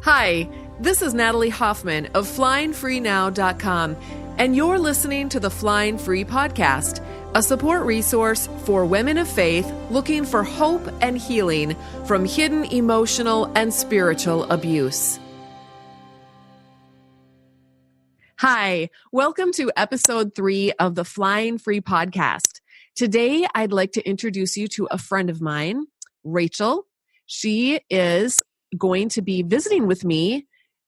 Hi, this is Natalie Hoffman of FlyingFreeNow.com, and you're listening to the Flying Free Podcast, a support resource for women of faith looking for hope and healing from hidden emotional and spiritual abuse. Hi, welcome to episode 3 of the Flying Free Podcast. Today, I'd like to introduce you to a friend of mine, Rachel. She is going to be visiting with me,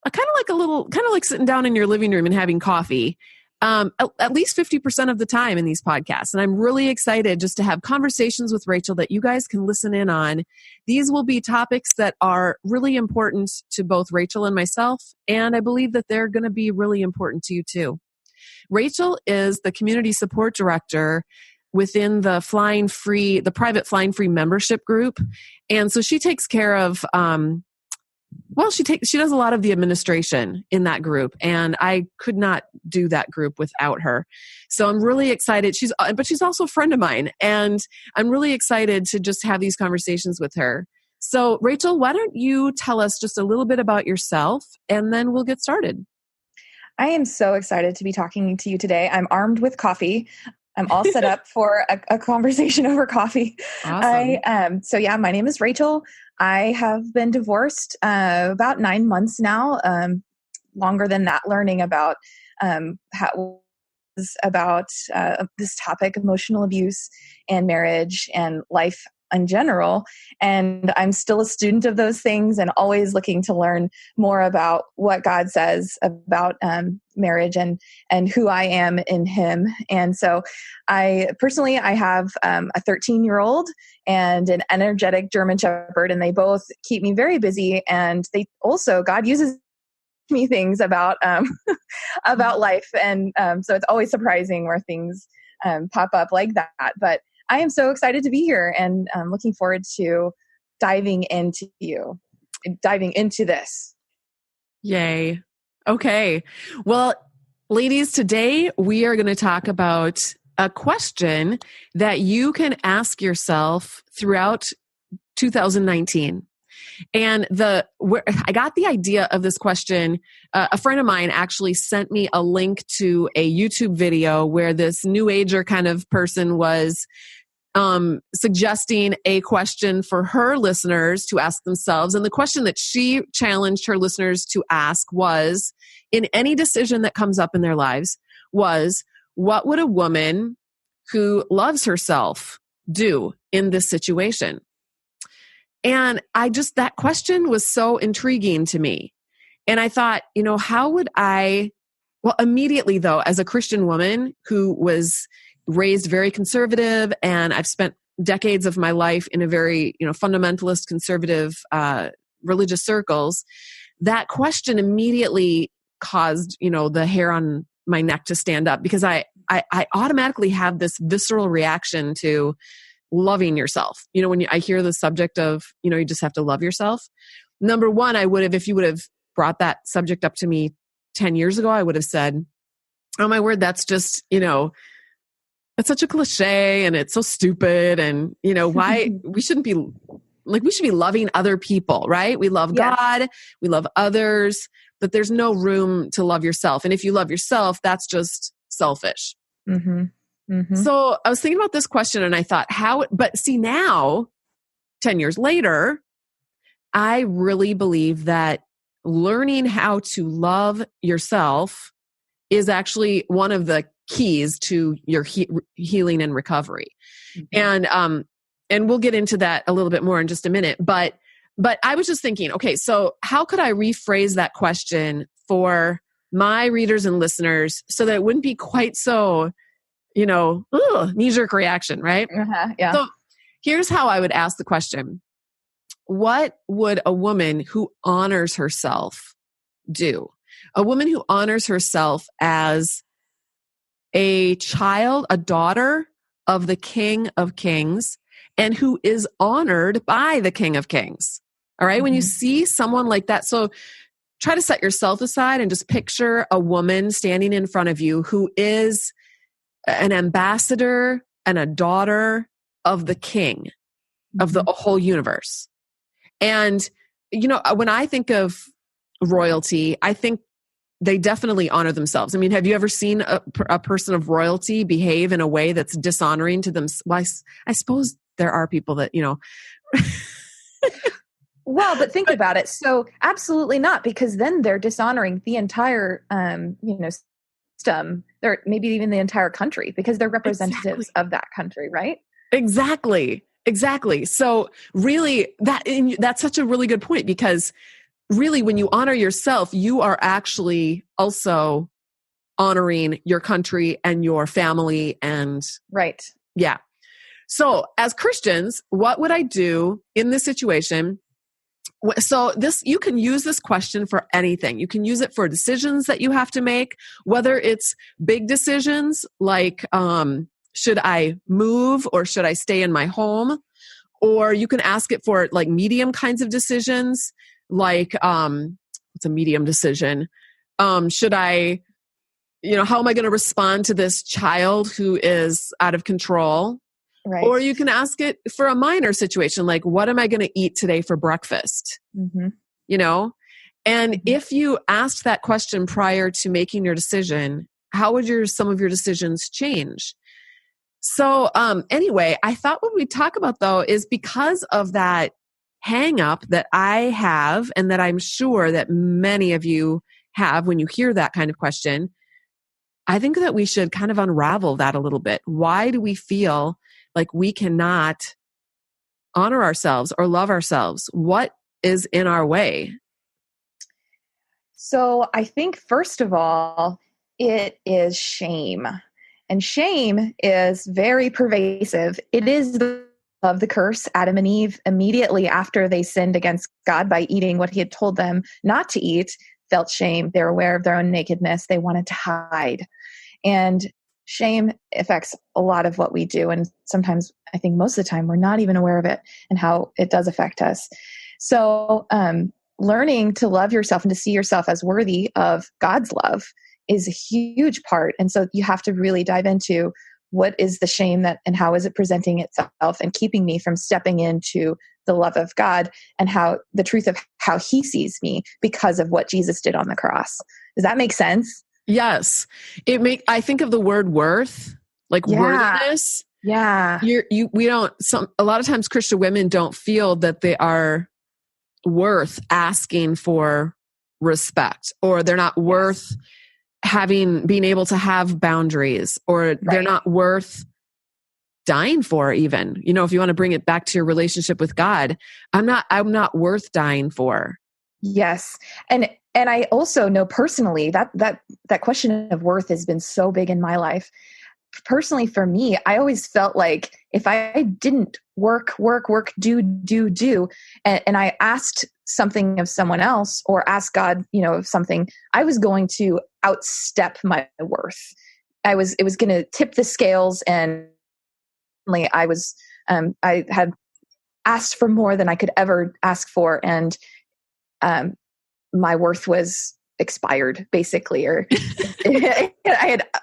kind of like sitting down in your living room and having coffee, at least 50% of the time in these podcasts. And I'm really excited just to have conversations with Rachel that you guys can listen in on. These will be topics that are really important to both Rachel and myself, and I believe that they're going to be really important to you too. Rachel is the community support director within the private Flying Free membership group. And so she takes care of, she does a lot of the administration in that group, and I could not do that group without her. So I'm really excited. She's also a friend of mine, and I'm really excited to just have these conversations with her. So Rachel, why don't you tell us just a little bit about yourself, and then we'll get started. I am so excited to be talking to you today. I'm armed with coffee. I'm all set up for a conversation over coffee. Awesome. My name is Rachel. I have been divorced about 9 months now, longer than that, learning about this topic, emotional abuse and marriage and life in general. And I'm still a student of those things and always looking to learn more about what God says about marriage and who I am in Him. And so I have a 13-year-old and an energetic German Shepherd, and they both keep me very busy. And God uses me things about about life. And so it's always surprising where things pop up like that. But I am so excited to be here, and I'm looking forward to diving into this. Yay. Okay. Well, ladies, today we are going to talk about a question that you can ask yourself throughout 2019. And I got the idea of this question. A friend of mine actually sent me a link to a YouTube video where this New Ager kind of person was suggesting a question for her listeners to ask themselves. And the question that she challenged her listeners to ask was, in any decision that comes up in their lives, was, what would a woman who loves herself do in this situation? And that question was so intriguing to me. And I thought, how would immediately though, as a Christian woman who was raised very conservative, and I've spent decades of my life in a very, fundamentalist, conservative, religious circles, that question immediately caused, the hair on my neck to stand up, because I automatically have this visceral reaction to loving yourself. When I hear the subject of, you just have to love yourself. Number one, if you would have brought that subject up to me 10 years ago, I would have said, oh my word, that's just, it's such a cliche and it's so stupid. And, why we should be loving other people, right? We love God, we love others, but there's no room to love yourself. And if you love yourself, that's just selfish. Mm-hmm. Mm-hmm. So I was thinking about this question, and I thought, but see now, 10 years later, I really believe that learning how to love yourself is actually one of the keys to your healing and recovery. Mm-hmm. And we'll get into that a little bit more in just a minute. But I was just thinking, okay, so how could I rephrase that question for my readers and listeners so that it wouldn't be quite so, knee-jerk reaction, right? Uh-huh, yeah. So here's how I would ask the question. What would a woman who honors herself do? A woman who honors herself as a child, a daughter of the King of Kings, and who is honored by the King of Kings. All right. Mm-hmm. When you see someone like that, so try to set yourself aside and just picture a woman standing in front of you who is an ambassador and a daughter of the King of the whole universe. And, when I think of royalty, I think they definitely honor themselves. I mean, have you ever seen a person of royalty behave in a way that's dishonoring to them? Well, I suppose there are people that, Well, but think about it. So absolutely not, because then they're dishonoring the entire, system, or maybe even the entire country, because they're representatives of that country, right? Exactly. So really that's such a really good point, because really when you honor yourself, you are actually also honoring your country and your family and right. Yeah. So as Christians, what would I do in this situation? So you can use this question for anything. You can use it for decisions that you have to make, whether it's big decisions like, should I move or should I stay in my home? Or you can ask it for like medium kinds of decisions, like, what's a medium decision? Should I, how am I going to respond to this child who is out of control? Right. Or you can ask it for a minor situation, like, what am I going to eat today for breakfast? Mm-hmm. And if you asked that question prior to making your decision, how would some of your decisions change? So anyway, I thought what we'd talk about though is because of that hang up that I have, and that I'm sure that many of you have when you hear that kind of question, I think that we should kind of unravel that a little bit. Why do we feel like we cannot honor ourselves or love ourselves? What is in our way? So I think, first of all, it is shame. And shame is very pervasive. It is of the curse. Adam and Eve, immediately after they sinned against God by eating what he had told them not to eat, felt shame. They were aware of their own nakedness. They wanted to hide. And shame affects a lot of what we do. And sometimes, I think most of the time, we're not even aware of it and how it does affect us. So learning to love yourself and to see yourself as worthy of God's love is a huge part. And so you have to really dive into what is the shame and how is it presenting itself and keeping me from stepping into the love of God and how the truth of how he sees me because of what Jesus did on the cross. Does that make sense? Yes. I think of the word worth, like worthiness. Yeah. A lot of times Christian women don't feel that they are worth asking for respect, or they're not worth being able to have boundaries, or they're not worth dying for even. If you want to bring it back to your relationship with God, I'm not worth dying for. Yes. And I also know personally that question of worth has been so big in my life. Personally, for me, I always felt like if I didn't work, do, and I asked something of someone else or asked God, of something, I was going to outstep my worth. It was going to tip the scales, and I had asked for more than I could ever ask for, and my worth was expired, basically, or I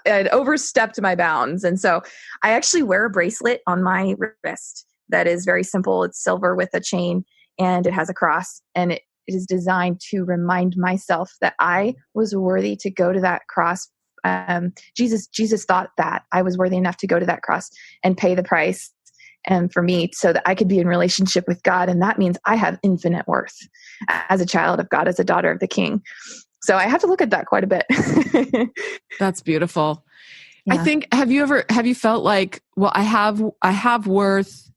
had overstepped my bounds. And so I actually wear a bracelet on my wrist that is very simple. It's silver with a chain, and it has a cross, and it is designed to remind myself that I was worthy to go to that cross. Jesus thought that I was worthy enough to go to that cross and pay the price, and for me, so that I could be in relationship with God. And that means I have infinite worth as a child of God, as a daughter of the King. So I have to look at that quite a bit. That's beautiful. Yeah. I think, have you felt like, well, I have worth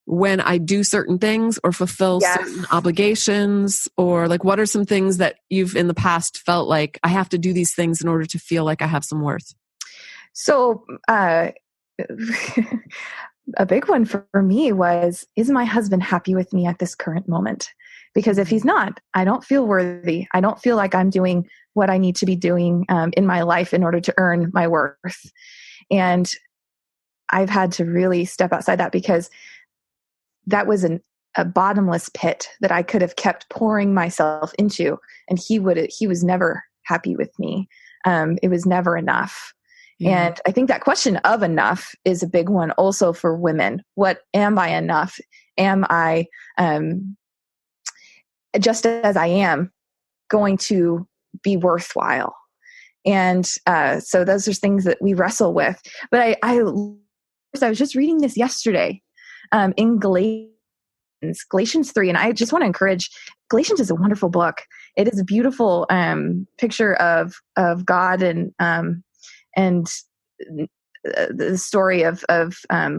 when I do certain things or fulfill certain obligations, or like, what are some things that you've in the past felt like I have to do these things in order to feel like I have some worth? So, a big one for me was, is my husband happy with me at this current moment? Because if he's not, I don't feel worthy. I don't feel like I'm doing what I need to be doing in my life in order to earn my worth. And I've had to really step outside that, because that was a bottomless pit that I could have kept pouring myself into. And he was never happy with me. It was never enough. Yeah. And I think that question of enough is a big one also for women. What am I enough? Am I just as I am going to be worthwhile? And so those are things that we wrestle with. But I was just reading this yesterday in Galatians 3, and I just want to encourage. Galatians is a wonderful book. It is a beautiful picture of God and the story of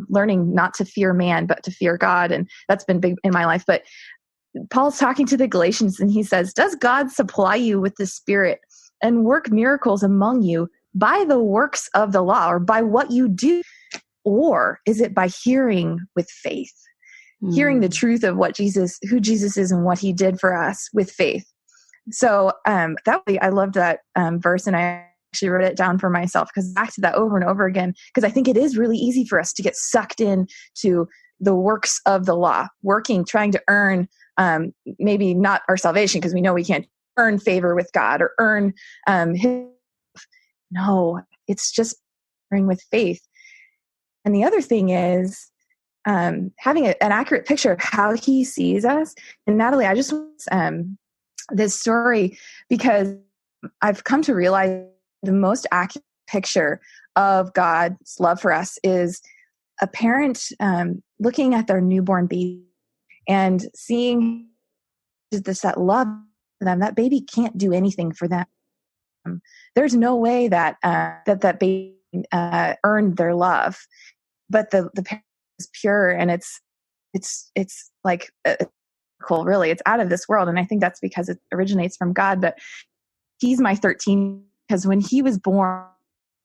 learning not to fear man but to fear God, and that's been big in my life. But Paul's talking to the Galatians, and he says, "Does God supply you with the Spirit and work miracles among you by the works of the law, or by what you do, or is it by hearing with faith?" Hearing the truth of who Jesus is and what he did for us with faith. So I loved that verse, and I actually wrote it down for myself because back to that over and over again, because I think it is really easy for us to get sucked into the works of the law, trying to earn maybe not our salvation, because we know we can't earn favor with God or earn his. No, it's just hearing with faith. And the other thing is having an accurate picture of how he sees us. And Natalie, I just want this story because I've come to realize the most accurate picture of God's love for us is a parent looking at their newborn baby and seeing that love for them. That baby can't do anything for them. There's no way that that baby earned their love, but the parent is pure, and it's like cool. Really, it's out of this world, and I think that's because it originates from God. But he's my 13 because when he was born,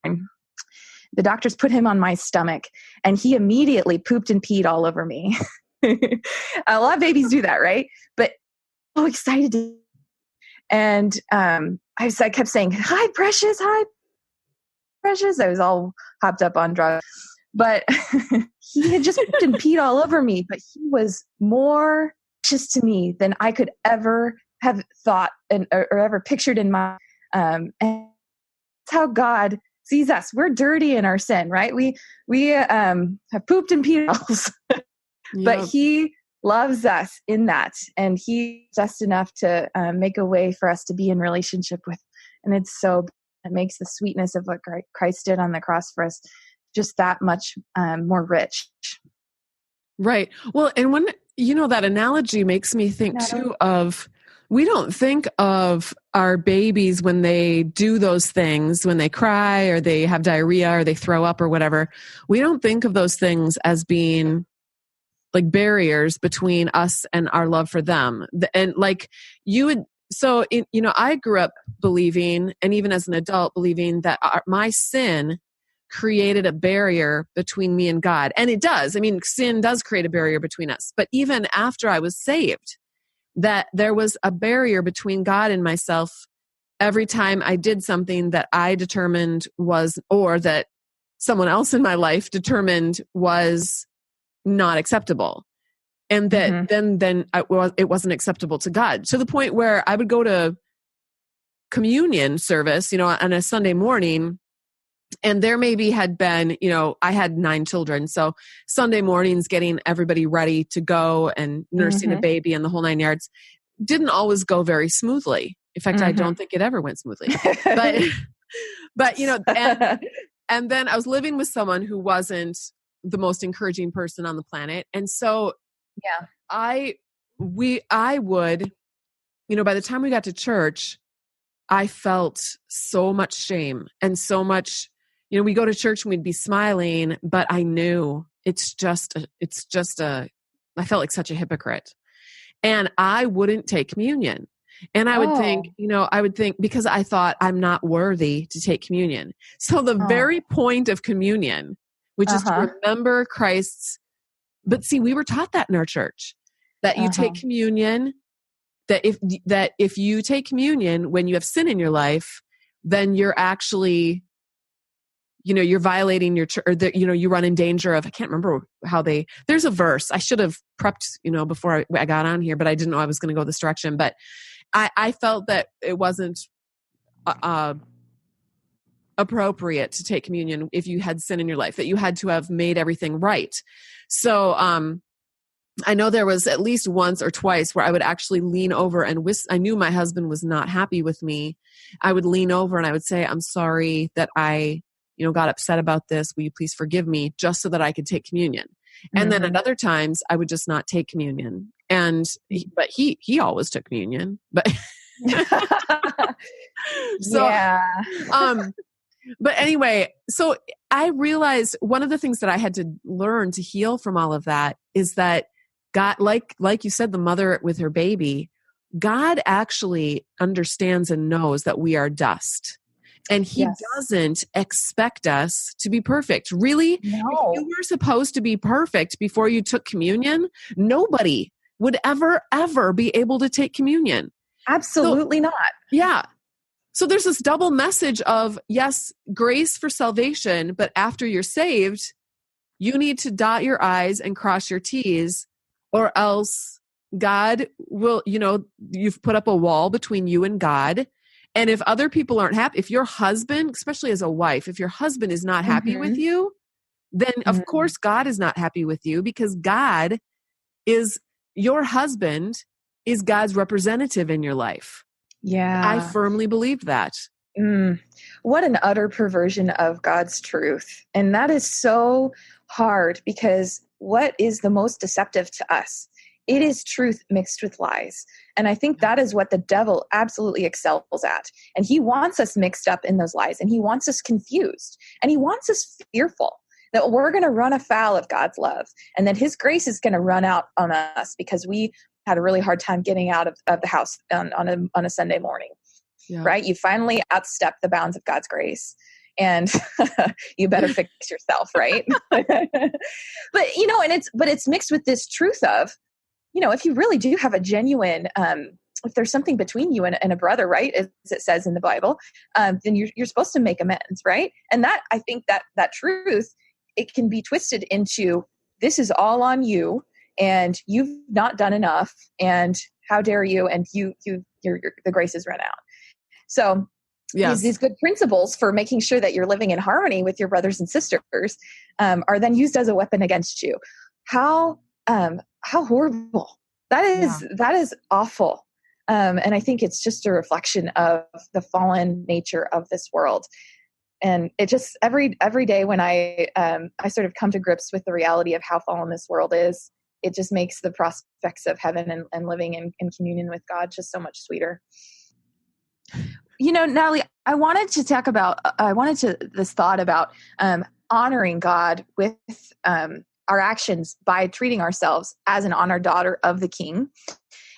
the doctors put him on my stomach, and he immediately pooped and peed all over me. A lot of babies do that, right? But so excited to, and I kept saying, "Hi, precious, hi, precious." I was all hopped up on drugs. But he had just pooped and peed all over me, but he was more precious to me than I could ever have thought or ever pictured in my, and that's how God sees us. We're dirty in our sin, right? We have pooped and peed ourselves, but he loves us in that. And he's just enough to make a way for us to be in relationship with. And it makes the sweetness of what Christ did on the cross for us just that much more rich. Right. Well, and when, that analogy makes me think too of, we don't think of our babies when they do those things, when they cry or they have diarrhea or they throw up or whatever. We don't think of those things as being like barriers between us and our love for them. And like you would, I grew up believing, and even as an adult believing that my sin created a barrier between me and God. And it does. I mean, sin does create a barrier between us. But even after I was saved, that there was a barrier between God and myself every time I did something that I determined was, or that someone else in my life determined was not acceptable. And that then it wasn't acceptable to God, to the point where I would go to communion service, on a Sunday morning. And there maybe had been, I had 9 children. So Sunday mornings, getting everybody ready to go and nursing a baby and the whole 9 yards didn't always go very smoothly. In fact, I don't think it ever went smoothly. But and then I was living with someone who wasn't the most encouraging person on the planet. And so I would, by the time we got to church, I felt so much shame and so much, we go to church and we'd be smiling, but I knew I felt like such a hypocrite, and I wouldn't take communion. And I would think, because I thought I'm not worthy to take communion. So the very point of communion, which is to remember Christ's, but see, we were taught that in our church, that you take communion, that if you take communion when you have sin in your life, then you're actually, you're violating your church, or you run in danger of, I can't remember there's a verse. I should have prepped, before I got on here, but I didn't know I was going to go this direction. But I felt that it wasn't appropriate to take communion if you had sin in your life, that you had to have made everything right. So, I know there was at least once or twice where I would actually lean over and I knew my husband was not happy with me. I would lean over and I would say, I'm sorry that I, got upset about this. Will you please forgive me, just so that I could take communion? And then at other times I would just not take communion. But he always took communion, but so, but anyway, so I realized one of the things that I had to learn to heal from all of that is that God, like you said, the mother with her baby, God actually understands and knows that we are dust. And he doesn't expect us to be perfect. Really? No. If you were supposed to be perfect before you took communion, nobody would ever be able to take communion. Absolutely not. Yeah. So there's this double message of, yes, grace for salvation, but after you're saved, you need to dot your I's and cross your T's, or else God will, you've put up a wall between you and God. And if other people aren't happy, if your husband, especially as a wife, if your husband is not happy with you, then of course God is not happy with you, because your husband is God's representative in your life. Yeah. I firmly believe that. What an utter perversion of God's truth. And that is so hard, because what is the most deceptive to us? It is truth mixed with lies. And I think that is what the devil absolutely excels at. And he wants us mixed up in those lies, and he wants us confused, and he wants us fearful that we're going to run afoul of God's love, and that his grace is going to run out on us because we had a really hard time getting out of the house on a Sunday morning. Yeah. Right? You finally outstep the bounds of God's grace, and you better fix yourself, right? But it's mixed with this truth of, if you really do have a genuine, if there's something between you and a brother, right, as it says in the Bible, then you're supposed to make amends, right? And that, I think that truth, it can be twisted into, this is all on you, and you've not done enough, and how dare you, and the grace has run out. So these good principles for making sure that you're living in harmony with your brothers and sisters are then used as a weapon against you. How horrible. That is awful. And I think it's just a reflection of the fallen nature of this world. And it just, every day when I sort of come to grips with the reality of how fallen this world is, it just makes the prospects of heaven and living in communion with God just so much sweeter. Natalie, I wanted this thought about honoring God with our actions by treating ourselves as an honored daughter of the King.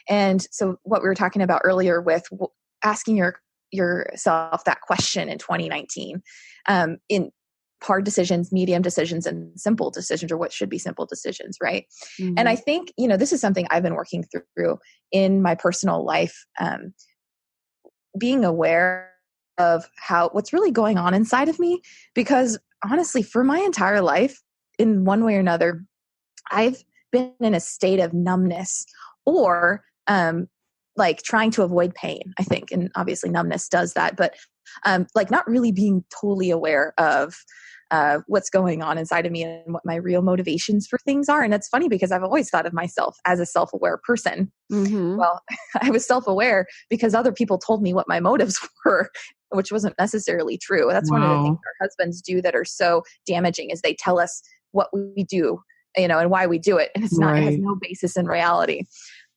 And so what we were talking about earlier with asking yourself that question in 2019, in hard decisions, medium decisions, and simple decisions, or what should be simple decisions, right? Mm-hmm. And I think, this is something I've been working through in my personal life, being aware of what's really going on inside of me, because honestly, for my entire life, in one way or another, I've been in a state of numbness, or trying to avoid pain, I think. And obviously numbness does that, but not really being totally aware of what's going on inside of me and what my real motivations for things are. And it's funny, because I've always thought of myself as a self-aware person. Mm-hmm. Well, I was self-aware because other people told me what my motives were, which wasn't necessarily true. That's one of the things our husbands do that are so damaging, is they tell us what we do, and why we do it. And it's not, it has no basis in reality.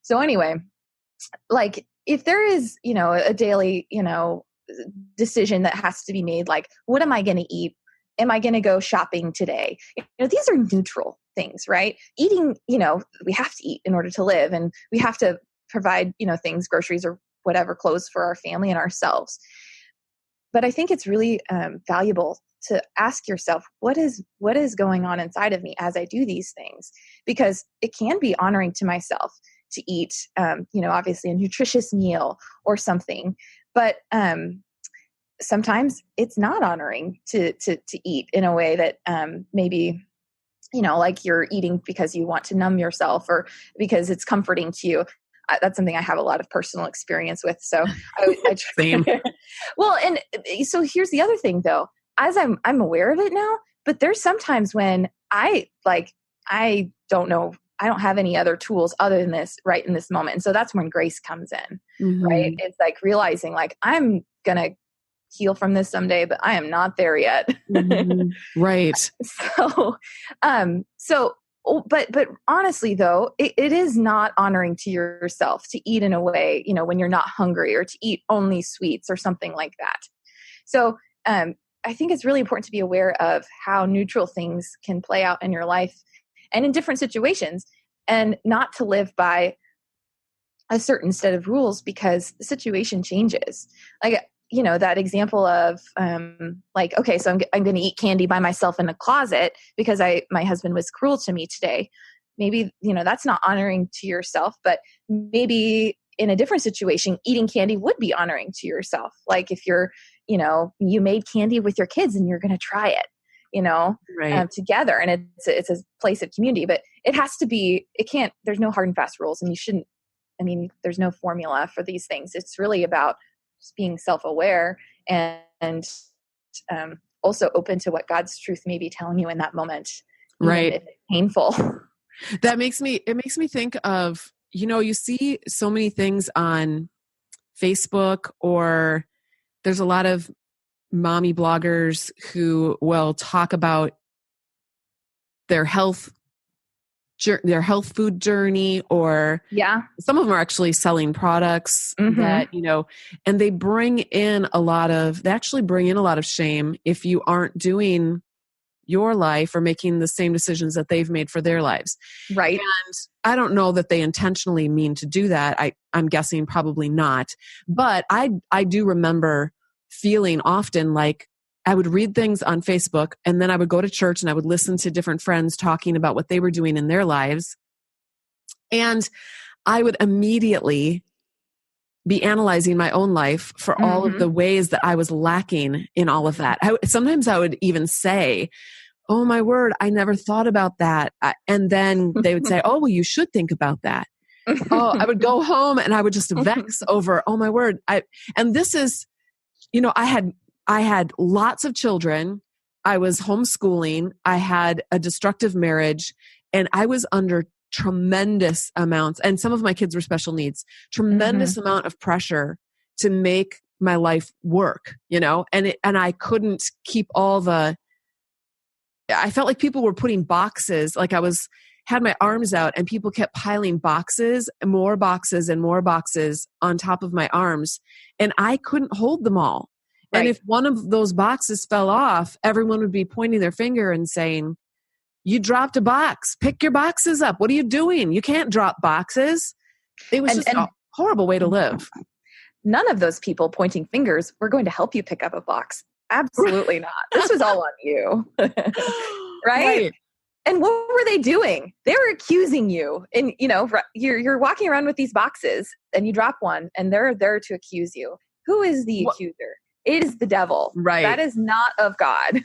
So anyway, if there is, a daily, decision that has to be made, what am I going to eat? Am I going to go shopping today? These are neutral things, right? Eating, we have to eat in order to live, and we have to provide, things, groceries or whatever, clothes for our family and ourselves. But I think it's really valuable to ask yourself, what is going on inside of me as I do these things? Because it can be honoring to myself to eat, obviously a nutritious meal or something, but sometimes it's not honoring to eat in a way that maybe, you're eating because you want to numb yourself or because it's comforting to you. That's something I have a lot of personal experience with. So I Same. Well, and so here's the other thing though, as I'm aware of it now, but there's sometimes when I don't know I don't have any other tools other than this right in this moment. And so that's when grace comes in, right? Mm-hmm. It's like realizing like, I'm going to heal from this someday, but I am not there yet. Mm-hmm. Right. But honestly though, it is not honoring to yourself to eat in a way, you know, when you're not hungry, or to eat only sweets or something like that. So, I think it's really important to be aware of how neutral things can play out in your life and in different situations, and not to live by a certain set of rules because the situation changes. Like, you know, that example of like, okay, so I'm going to eat candy by myself in a closet because my husband was cruel to me today. Maybe, you know, that's not honoring to yourself, but maybe in a different situation, eating candy would be honoring to yourself. Like if you're, you know, you made candy with your kids and you're going to try it, you know, Right. together. And it's a place of community, but it has to be, there's no hard and fast rules, and you shouldn't, I mean, there's no formula for these things. It's really about just being self-aware and also open to what God's truth may be telling you in that moment. Right. If it's painful. It makes me think of, you know, you see so many things on Facebook, or there's a lot of mommy bloggers who will talk about their health food journey, or some of them are actually selling products that, you know, and they actually bring in a lot of shame if you aren't doing your life or making the same decisions that they've made for their lives. Right. And I don't know that they intentionally mean to do that. I'm guessing probably not. But I do remember feeling often like I would read things on Facebook, and then I would go to church and I would listen to different friends talking about what they were doing in their lives. And I would immediately be analyzing my own life for all of the ways that I was lacking in all of that. Sometimes I would even say, oh my word, I never thought about that. And then they would say, oh, well, you should think about that. Oh, I would go home and I would just vex over, oh my word. And this is, you know, I had lots of children. I was homeschooling. I had a destructive marriage, and I was under tremendous amounts, and some of my kids were special needs, tremendous amount of pressure to make my life work, you know, and I couldn't keep I felt like people were putting boxes, like had my arms out and people kept piling boxes, more boxes and more boxes on top of my arms, and I couldn't hold them all. Right. And if one of those boxes fell off, everyone would be pointing their finger and saying, you dropped a box. Pick your boxes up. What are you doing? You can't drop boxes. It was just a horrible way to live. None of those people pointing fingers were going to help you pick up a box. Absolutely not. This was all on you. Right? And what were they doing? They were accusing you. And, you know, you're walking around with these boxes and you drop one and they're there to accuse you. Who is the accuser? It is the devil. Right. That is not of God.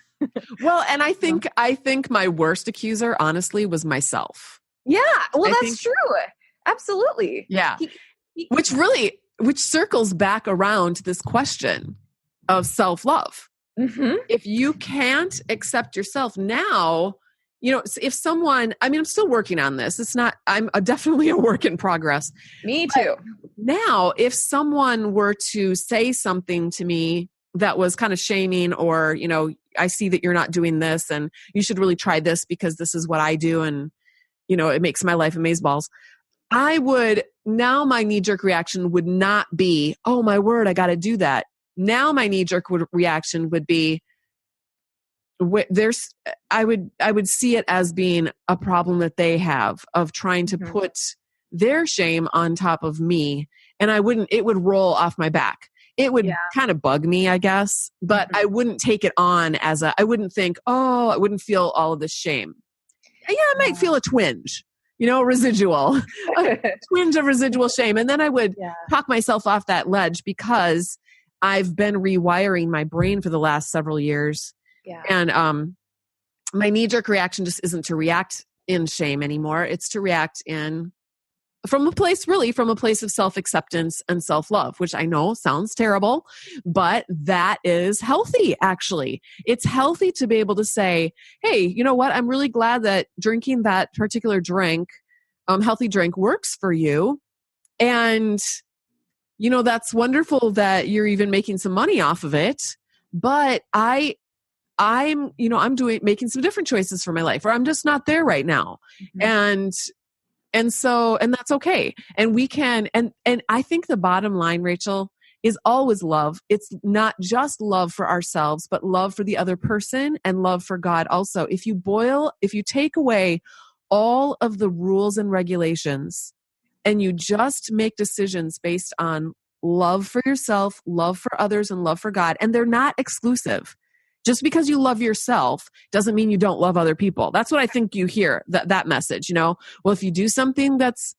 Well, and I think my worst accuser, honestly, was myself. Yeah. Well, that's true. Absolutely. Yeah. Which circles back around to this question of self-love. If you can't accept yourself now, you know, if someone, I mean, I'm still working on this. I'm definitely a work in progress. Me too. Now, if someone were to say something to me that was kind of shaming, or, you know, I see that you're not doing this and you should really try this because this is what I do. And, you know, it makes my life amazeballs. Now my knee-jerk reaction would not be, oh my word, I got to do that. Now my knee-jerk reaction would be, I would see it as being a problem that they have of trying to put their shame on top of me, and it would roll off my back. It would kind of bug me, I guess, but I wouldn't take it on I wouldn't think, I wouldn't feel all of this shame. Yeah, I might feel a twinge, you know, residual, a twinge of residual shame. And then I would talk myself off that ledge because I've been rewiring my brain for the last several years. Yeah. And my knee-jerk reaction just isn't to react in shame anymore. It's to react from a place of self-acceptance and self-love, which I know sounds terrible, but that is healthy, actually. It's healthy to be able to say, hey, you know what? I'm really glad that drinking that particular drink healthy drink works for you. And, that's wonderful that you're even making some money off of it. But I'm making some different choices for my life, or I'm just not there right now. Mm-hmm. And that's okay. And we can, and I think the bottom line, Rachel, is always love. It's not just love for ourselves, but love for the other person and love for God also. If you take away all of the rules and regulations and you just make decisions based on love for yourself, love for others, and love for God, and they're not exclusive. Just because you love yourself doesn't mean you don't love other people. That's what I think you hear, that message, well, if you do something that's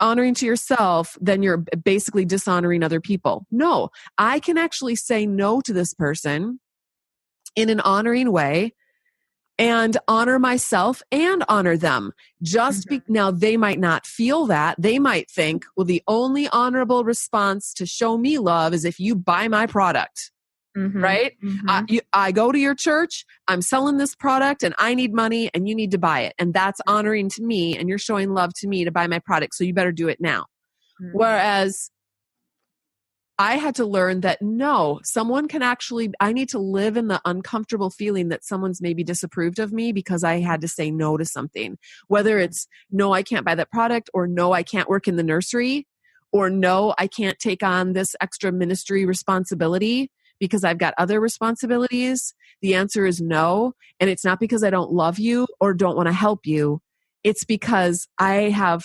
honoring to yourself, then you're basically dishonoring other people. No, I can actually say no to this person in an honoring way and honor myself and honor them. Now they might not feel that. They might think, well, the only honorable response to show me love is if you buy my product. Mm-hmm. Right? Mm-hmm. I go to your church, I'm selling this product and I need money and you need to buy it. And that's honoring to me and you're showing love to me to buy my product. So you better do it now. Mm-hmm. Whereas I had to learn that no, I need to live in the uncomfortable feeling that someone's maybe disapproved of me because I had to say no to something. Whether it's no, I can't buy that product, or no, I can't work in the nursery, or no, I can't take on this extra ministry responsibility because I've got other responsibilities. The answer is no. And it's not because I don't love you or don't want to help you. It's because I have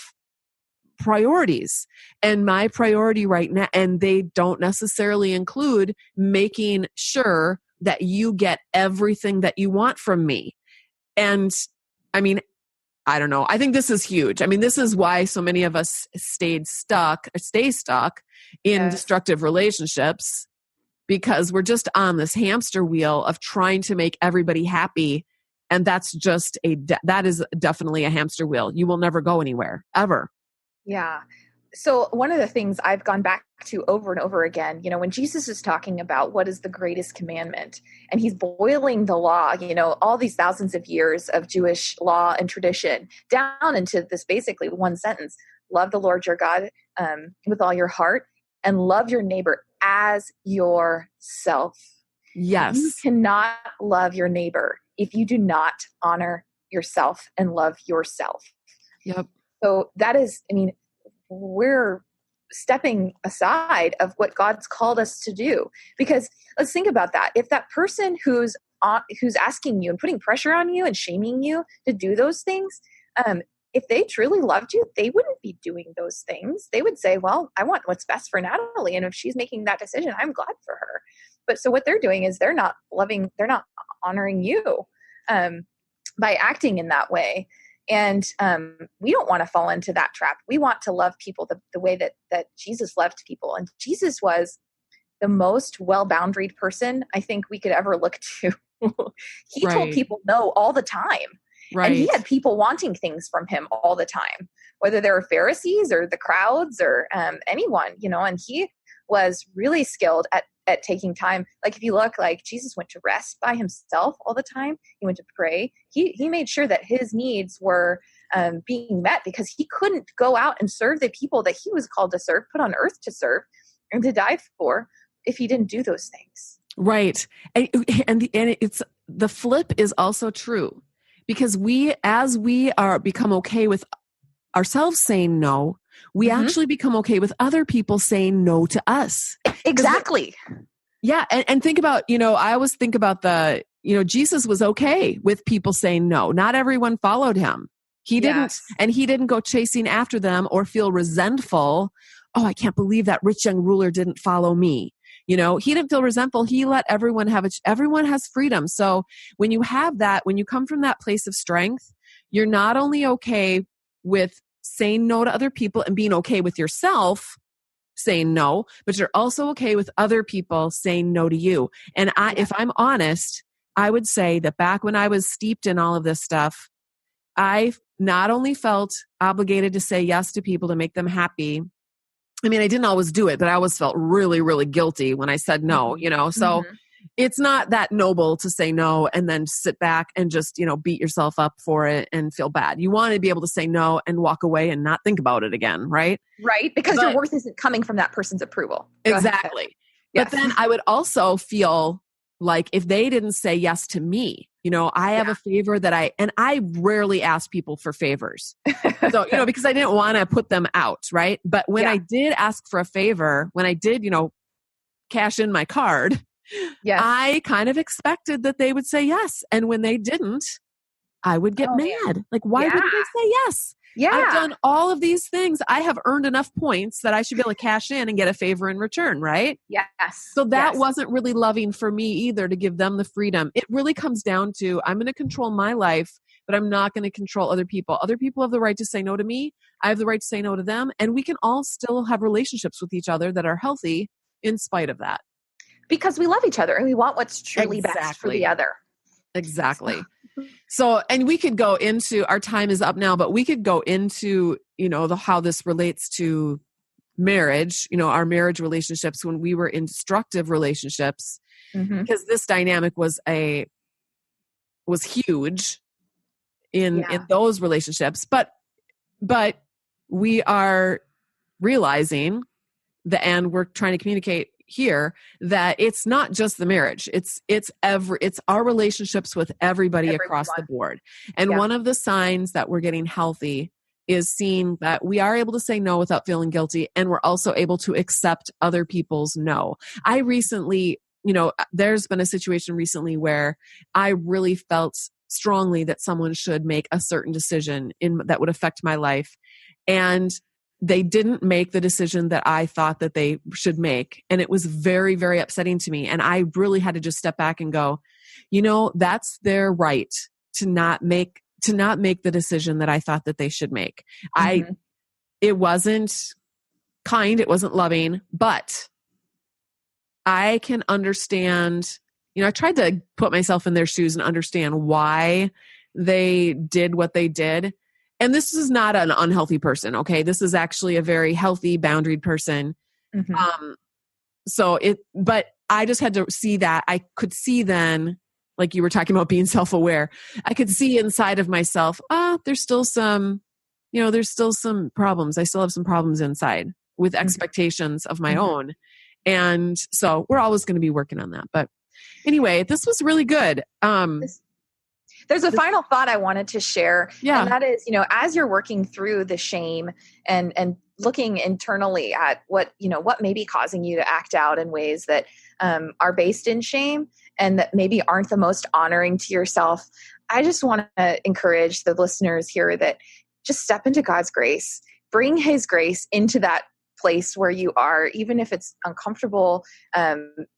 priorities, and my priority right now, and they don't necessarily include making sure that you get everything that you want from me. And I mean, I don't know. I think this is huge. I mean, this is why so many of us stay stuck in destructive relationships, because we're just on this hamster wheel of trying to make everybody happy. And that's just that is definitely a hamster wheel. You will never go anywhere, ever. Yeah. So one of the things I've gone back to over and over again, when Jesus is talking about what is the greatest commandment, and he's boiling the law, all these thousands of years of Jewish law and tradition down into this basically one sentence: love the Lord your God with all your heart, and love your neighbor as yourself. Yes. You cannot love your neighbor if you do not honor yourself and love yourself. Yep. So that is, we're stepping aside of what God's called us to do. Because let's think about that. If that person who's asking you and putting pressure on you and shaming you to do those things, if they truly loved you, they wouldn't be doing those things. They would say, well, I want what's best for Natalie. And if she's making that decision, I'm glad for her. But so what they're doing is they're not honoring you by acting in that way. And we don't want to fall into that trap. We want to love people the way that Jesus loved people. And Jesus was the most well-boundaried person I think we could ever look to. He told people no all the time. Right. And he had people wanting things from him all the time, whether they were Pharisees or the crowds or anyone, and he was really skilled at taking time. Like if you look, like Jesus went to rest by himself all the time. He went to pray. He made sure that his needs were being met, because he couldn't go out and serve the people that he was called to serve, put on earth to serve and to die for, if he didn't do those things. Right. And it's the flip is also true, because as we become okay with ourselves saying no, we actually become okay with other people saying no to us. Exactly. Yeah. And think about, I always think about Jesus was okay with people saying no. Not everyone followed him. He didn't, and he didn't go chasing after them or feel resentful. Oh, I can't believe that rich young ruler didn't follow me. He didn't feel resentful. He let everyone everyone has freedom. So when you have that, when you come from that place of strength, you're not only okay with saying no to other people and being okay with yourself saying no, but you're also okay with other people saying no to you. And if I'm honest, I would say that back when I was steeped in all of this stuff, I not only felt obligated to say yes to people to make them happy. I mean, I didn't always do it, but I always felt really, really guilty when I said no, So it's not that noble to say no and then sit back and just, beat yourself up for it and feel bad. You want to be able to say no and walk away and not think about it again, right? Right. Because your worth isn't coming from that person's approval. Exactly. Yes. But then I would also feel like if they didn't say yes to me, I have a favor that I rarely ask people for favors. So, because I didn't want to put them out. Right. But when I did ask for a favor, when I did, cash in my card, I kind of expected that they would say yes. And when they didn't, I would get mad. Like, why wouldn't they say yes? Yeah. I've done all of these things. I have earned enough points that I should be able to cash in and get a favor in return, right? Yes. So that wasn't really loving for me either, to give them the freedom. It really comes down to, I'm going to control my life, but I'm not going to control other people. Other people have the right to say no to me. I have the right to say no to them. And we can all still have relationships with each other that are healthy in spite of that. Because we love each other and we want what's truly best for the other. Exactly. So, and we could go into, our time is up now, but we could go into, how this relates to marriage, our marriage relationships when we were in destructive relationships, because this dynamic was huge in those relationships. But we are realizing and we're trying to communicate here that it's not just the marriage. It's our relationships with everybody across the board. And one of the signs that we're getting healthy is seeing that we are able to say no without feeling guilty. And we're also able to accept other people's no. I recently, there's been a situation recently where I really felt strongly that someone should make a certain decision that would affect my life. And they didn't make the decision that I thought that they should make. And it was very, very upsetting to me. And I really had to just step back and go, that's their right to not make the decision that I thought that they should make. It wasn't kind. It wasn't loving, but I can understand, I tried to put myself in their shoes and understand why they did what they did. And this is not an unhealthy person, okay? This is actually a very healthy, boundaried person. But I just had to see that. I could see then, like you were talking about being self-aware, I could see inside of myself, there's still some problems. I still have some problems inside with expectations of my own. And so we're always going to be working on that. But anyway, this was really good. There's a final thought I wanted to share. Yeah. And that is, as you're working through the shame and looking internally at what may be causing you to act out in ways that are based in shame and that maybe aren't the most honoring to yourself, I just want to encourage the listeners here that just step into God's grace, bring His grace into that place where you are, even if it's uncomfortable,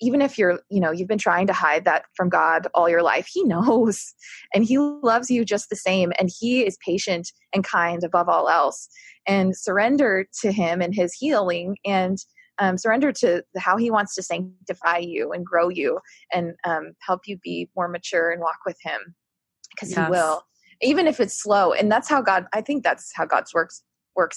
even if you've been trying to hide that from God all your life. He knows, and He loves you just the same, and He is patient and kind above all else. And surrender to Him and His healing, and surrender to how He wants to sanctify you and grow you and help you be more mature and walk with Him, because He will, even if it's slow. And that's how I think that's how God's works.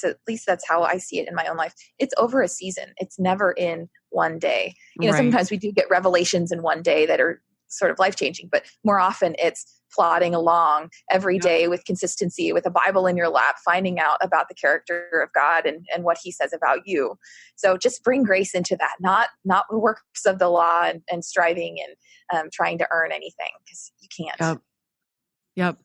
At least that's how I see it in my own life. It's over a season. It's never in one day. Sometimes we do get revelations in one day that are sort of life-changing, but more often it's plodding along every day with consistency, with a Bible in your lap, finding out about the character of God and what He says about you. So just bring grace into that, not the works of the law and striving and trying to earn anything, because you can't. Yep.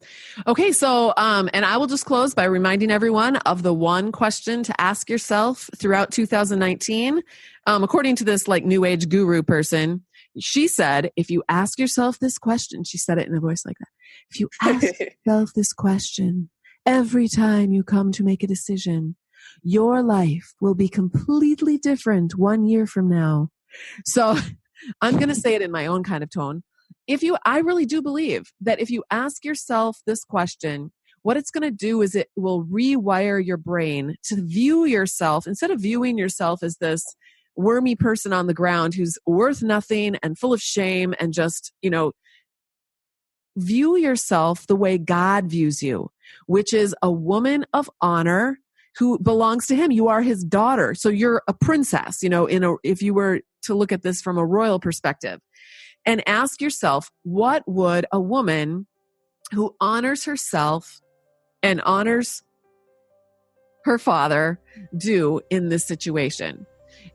Okay. So, and I will just close by reminding everyone of the one question to ask yourself throughout 2019. According to this new age guru person, she said, if you ask yourself this question, she said it in a voice like that. If you ask yourself this question every time you come to make a decision, your life will be completely different 1 year from now. So I'm going to say it in my own kind of tone. I really do believe that if you ask yourself this question, what it's going to do is it will rewire your brain to view yourself, instead of viewing yourself as this wormy person on the ground who's worth nothing and full of shame, and just, view yourself the way God views you, which is a woman of honor who belongs to Him. You are His daughter. So you're a princess, if you were to look at this from a royal perspective. and ask yourself, what would a woman who honors herself and honors her father do in this situation?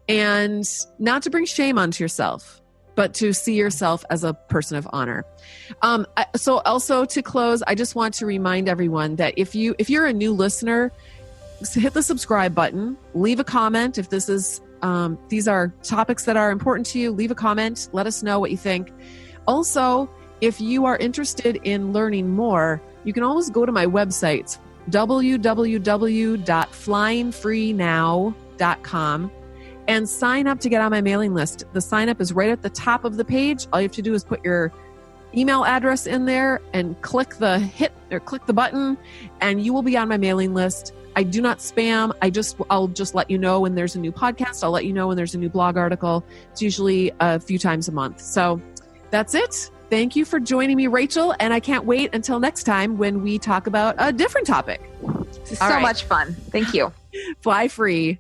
And not to bring shame onto yourself, but to see yourself as a person of honor. So also to close, I just want to remind everyone that if you're a new listener, hit the subscribe button, leave a comment. If this is, these are topics that are important to you, leave a comment, let us know what you think. Also, if you are interested in learning more, you can always go to my website, www.flyingfreenow.com, and sign up to get on my mailing list. The sign up is right at the top of the page. All you have to do is put your email address in there and click the button, and you will be on my mailing list. I do not spam. I'll just let you know when there's a new podcast. I'll let you know when there's a new blog article. It's usually a few times a month. So that's it. Thank you for joining me, Rachel. And I can't wait until next time when we talk about a different topic. This is so much fun. Thank you. Fly free.